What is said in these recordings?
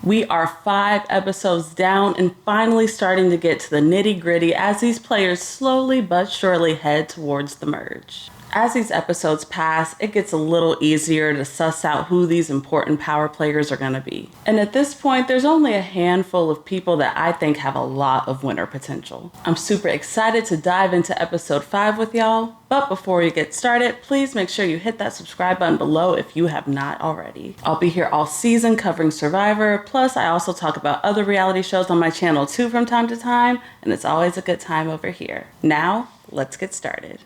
We are 5 episodes down and finally starting to get to the nitty-gritty as these players slowly but surely head towards the merge. As these episodes pass, it gets a little easier to suss out who these important power players are going to be. And at this point, there's only a handful of people that I think have a lot of winner potential. I'm super excited to dive into episode 5 with y'all, but before we get started, please make sure you hit that subscribe button below if you have not already. I'll be here all season covering Survivor, plus I also talk about other reality shows on my channel too from time to time, and it's always a good time over here. Now, let's get started.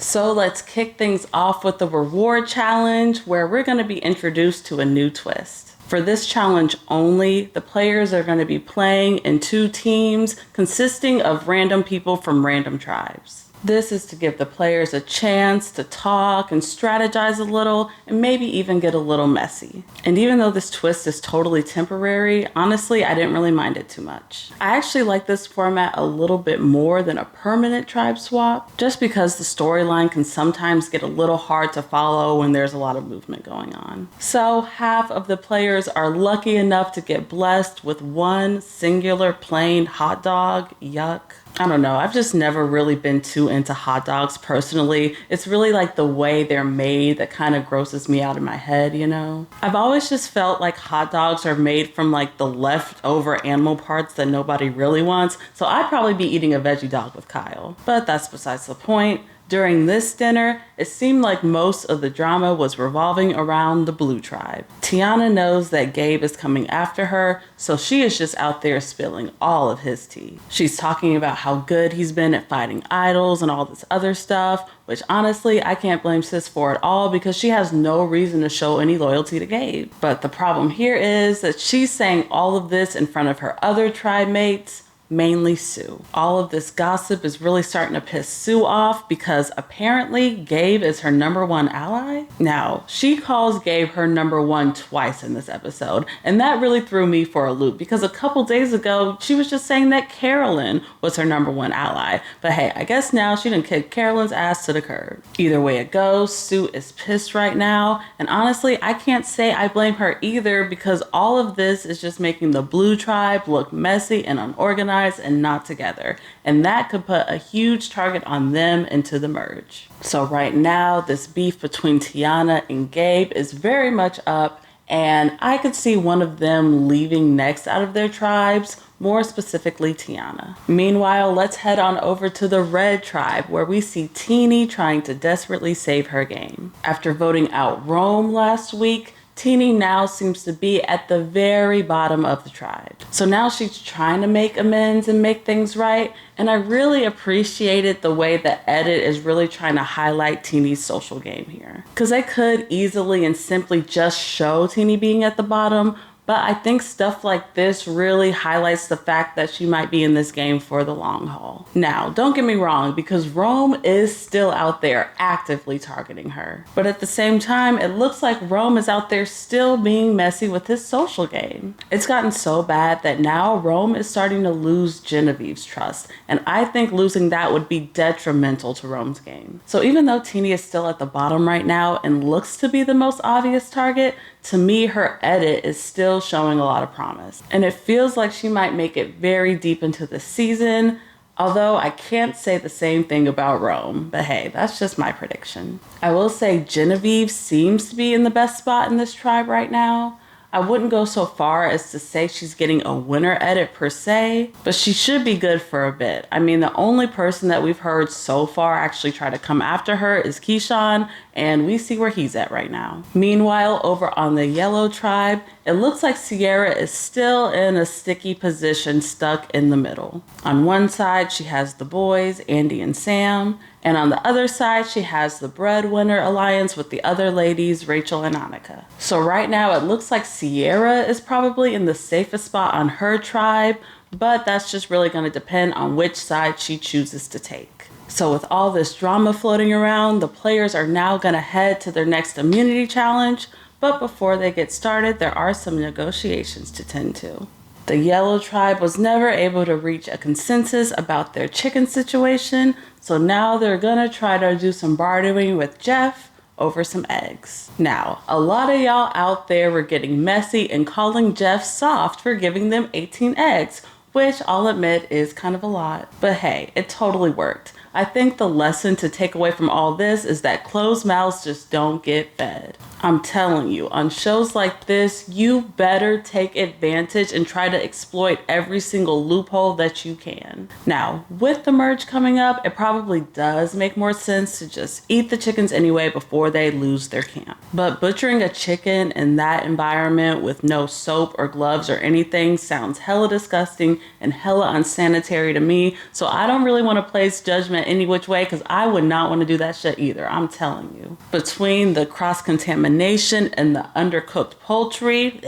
So let's kick things off with the reward challenge, where we're going to be introduced to a new twist. For this challenge only, the players are going to be playing in 2 teams consisting of random people from random tribes. This is to give the players a chance to talk and strategize a little and maybe even get a little messy. And even though this twist is totally temporary, honestly, I didn't really mind it too much. I actually like this format a little bit more than a permanent tribe swap, just because the storyline can sometimes get a little hard to follow when there's a lot of movement going on. So half of the players are lucky enough to get blessed with one singular plain hot dog. Yuck. I don't know, I've just never really been too into hot dogs personally. It's really like the way they're made that kind of grosses me out in my head, you know? I've always just felt like hot dogs are made from like the leftover animal parts that nobody really wants, so I'd probably be eating a veggie dog with Kyle. But that's besides the point. During this dinner, it seemed like most of the drama was revolving around the blue tribe. Tiyana knows that Gabe is coming after her, so she is just out there spilling all of his tea. She's talking about how good he's been at fighting idols and all this other stuff, which honestly, I can't blame sis for at all because she has no reason to show any loyalty to Gabe. But the problem here is that she's saying all of this in front of her other tribe mates, mainly Sue. All of this gossip is really starting to piss Sue off because apparently Gabe is her #1 ally. Now, she calls Gabe her #1 twice in this episode, and that really threw me for a loop because a couple days ago, she was just saying that Carolyn was her #1 ally. But hey, I guess now she done kicked Carolyn's ass to the curb. Either way it goes, Sue is pissed right now, and honestly, I can't say I blame her either because all of this is just making the blue tribe look messy and unorganized and not together, and that could put a huge target on them into the merge. So right now, this beef between Tiyana and Gabe is very much up, and I could see one of them leaving next out of their tribes, more specifically Tiyana. Meanwhile, let's head on over to the red tribe, where we see Teeny trying to desperately save her game. After voting out Rome last week, Teeny now seems to be at the very bottom of the tribe. So now she's trying to make amends and make things right, and I really appreciated the way the edit is really trying to highlight Teeny's social game here. Because they could easily and simply just show Teeny being at the bottom, but I think stuff like this really highlights the fact that she might be in this game for the long haul. Now, don't get me wrong, because Rome is still out there actively targeting her. But at the same time, it looks like Rome is out there still being messy with his social game. It's gotten so bad that now Rome is starting to lose Genevieve's trust, and I think losing that would be detrimental to Rome's game. So even though Teeny is still at the bottom right now and looks to be the most obvious target, to me, her edit is still showing a lot of promise. And it feels like she might make it very deep into the season, although I can't say the same thing about Rome. But hey, that's just my prediction. I will say Genevieve seems to be in the best spot in this tribe right now. I wouldn't go so far as to say she's getting a winner edit per se, but she should be good for a bit. I mean, the only person that we've heard so far actually try to come after her is Kishan, and we see where he's at right now. Meanwhile, over on the yellow tribe, it looks like Sierra is still in a sticky position, stuck in the middle. On one side, she has the boys, Andy and Sam, and on the other side, she has the breadwinner alliance with the other ladies, Rachel and Anika. So right now, it looks like Sierra is probably in the safest spot on her tribe, but that's just really going to depend on which side she chooses to take. So with all this drama floating around, the players are now going to head to their next immunity challenge, but before they get started, there are some negotiations to tend to. The yellow tribe was never able to reach a consensus about their chicken situation, so now they're gonna try to do some bartering with Jeff over some eggs. Now, a lot of y'all out there were getting messy and calling Jeff soft for giving them 18 eggs, which I'll admit is kind of a lot. But hey, it totally worked. I think the lesson to take away from all this is that closed mouths just don't get fed. I'm telling you, on shows like this, you better take advantage and try to exploit every single loophole that you can. Now, with the merge coming up, it probably does make more sense to just eat the chickens anyway before they lose their camp. But butchering a chicken in that environment with no soap or gloves or anything sounds hella disgusting and hella unsanitary to me, so I don't really want to place judgment any which way because I would not want to do that shit either, I'm telling you. Between the cross-contamination and the undercooked poultry,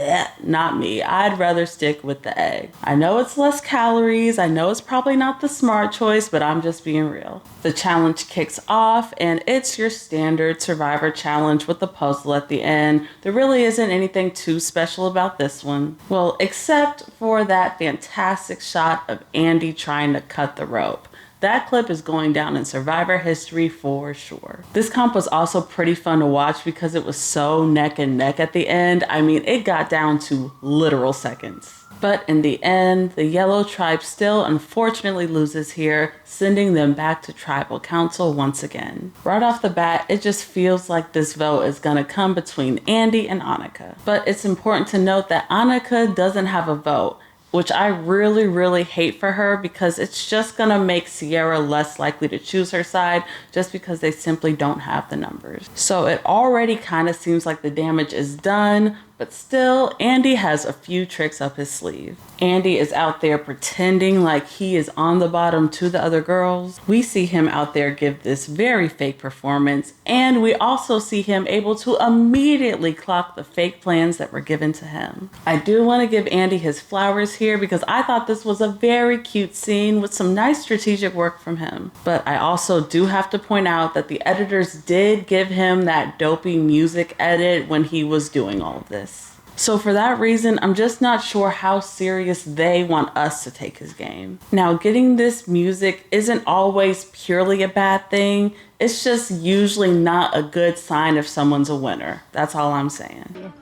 not me. I'd rather stick with the egg. I know it's less calories, I know it's probably not the smart choice, but I'm just being real. The challenge kicks off and it's your standard survivor challenge with the puzzle at the end. There really isn't anything too special about this one. Well, except for that fantastic shot of Andy trying to cut the rope. That clip is going down in Survivor history for sure. This comp was also pretty fun to watch because it was so neck and neck at the end. I mean, it got down to literal seconds. But in the end, the Yellow Tribe still unfortunately loses here, sending them back to Tribal Council once again. Right off the bat, it just feels like this vote is gonna come between Andy and Anika. But it's important to note that Anika doesn't have a vote, which I really hate for her because it's just gonna make Sierra less likely to choose her side just because they simply don't have the numbers. So it already kind of seems like the damage is done, but still, Andy has a few tricks up his sleeve. Andy is out there pretending like he is on the bottom to the other girls. We see him out there give this very fake performance, and we also see him able to immediately clock the fake plans that were given to him. I do want to give Andy his flowers here because I thought this was a very cute scene with some nice strategic work from him. But I also do have to point out that the editors did give him that dopey music edit when he was doing all of this. So for that reason, I'm just not sure how serious they want us to take his game. Now, getting this music isn't always purely a bad thing. It's just usually not a good sign if someone's a winner. That's all I'm saying.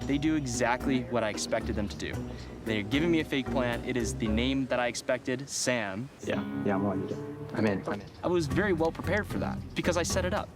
They do exactly what I expected them to do. They're giving me a fake plan. It is the name that I expected, Sam. Yeah, I'm in. I was very well prepared for that because I set it up.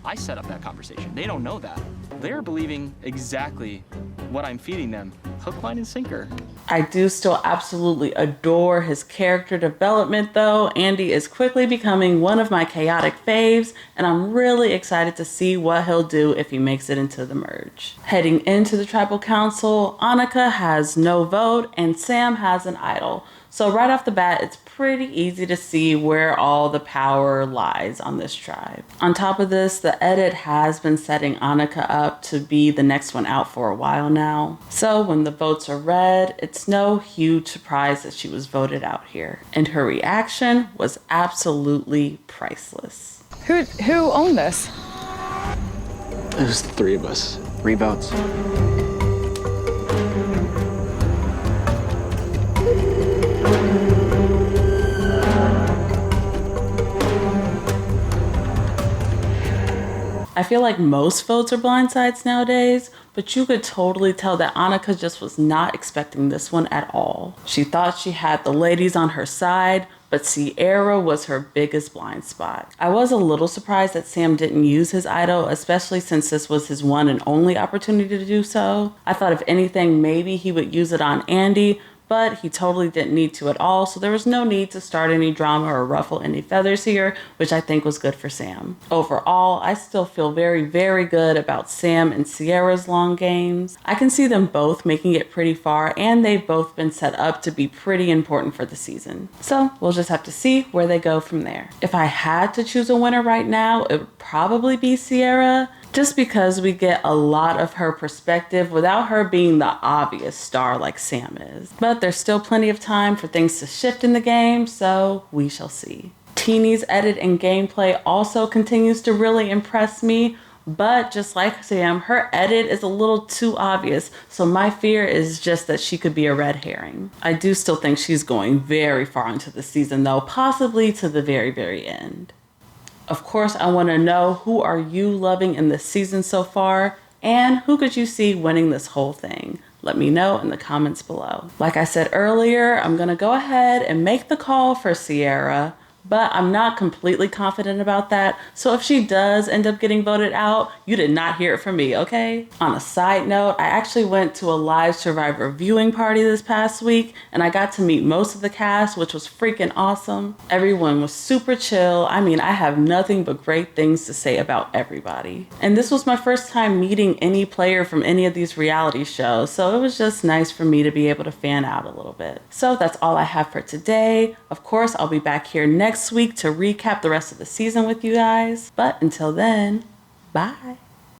I set up that conversation. They don't know that. They're believing exactly what I'm feeding them. Hook, line, and sinker. I do still absolutely adore his character development though. Andy is quickly becoming one of my chaotic faves, and I'm really excited to see what he'll do if he makes it into the merge. Heading into the Tribal Council, Anika has no vote and Sam has an idol. So right off the bat, it's pretty easy to see where all the power lies on this tribe. On top of this, the edit has been setting Anika up to be the next one out for a while now. So when the votes are read, it's no huge surprise that she was voted out here. And her reaction was absolutely priceless. Who owned this? It was the three of us. 3 votes. I feel like most votes are blindsides nowadays, but you could totally tell that Anika just was not expecting this one at all. She thought she had the ladies on her side, but Sierra was her biggest blind spot. I was a little surprised that Sam didn't use his idol, especially since this was his one and only opportunity to do so. I thought if anything, maybe he would use it on Andy, but he totally didn't need to at all, so there was no need to start any drama or ruffle any feathers here, which I think was good for Sam. Overall, I still feel very good about Sam and Sierra's long games. I can see them both making it pretty far, and they've both been set up to be pretty important for the season. So we'll just have to see where they go from there. If I had to choose a winner right now, it would probably be Sierra, just because we get a lot of her perspective without her being the obvious star like Sam is. But there's still plenty of time for things to shift in the game, so we shall see. Teeny's edit and gameplay also continues to really impress me, but just like Sam, her edit is a little too obvious, so my fear is just that she could be a red herring. I do still think she's going very far into the season though, possibly to the very end. Of course, I want to know, who are you loving in this season so far, and who could you see winning this whole thing? Let me know in the comments below. Like I said earlier, I'm going to go ahead and make the call for Sierra, but I'm not completely confident about that. So if she does end up getting voted out, you did not hear it from me, okay? On a side note, I actually went to a live Survivor viewing party this past week, and I got to meet most of the cast, which was freaking awesome. Everyone was super chill. I mean, I have nothing but great things to say about everybody. And this was my first time meeting any player from any of these reality shows, so it was just nice for me to be able to fan out a little bit. So that's all I have for today. Of course, I'll be back here next week to recap the rest of the season with you guys. But until then, bye.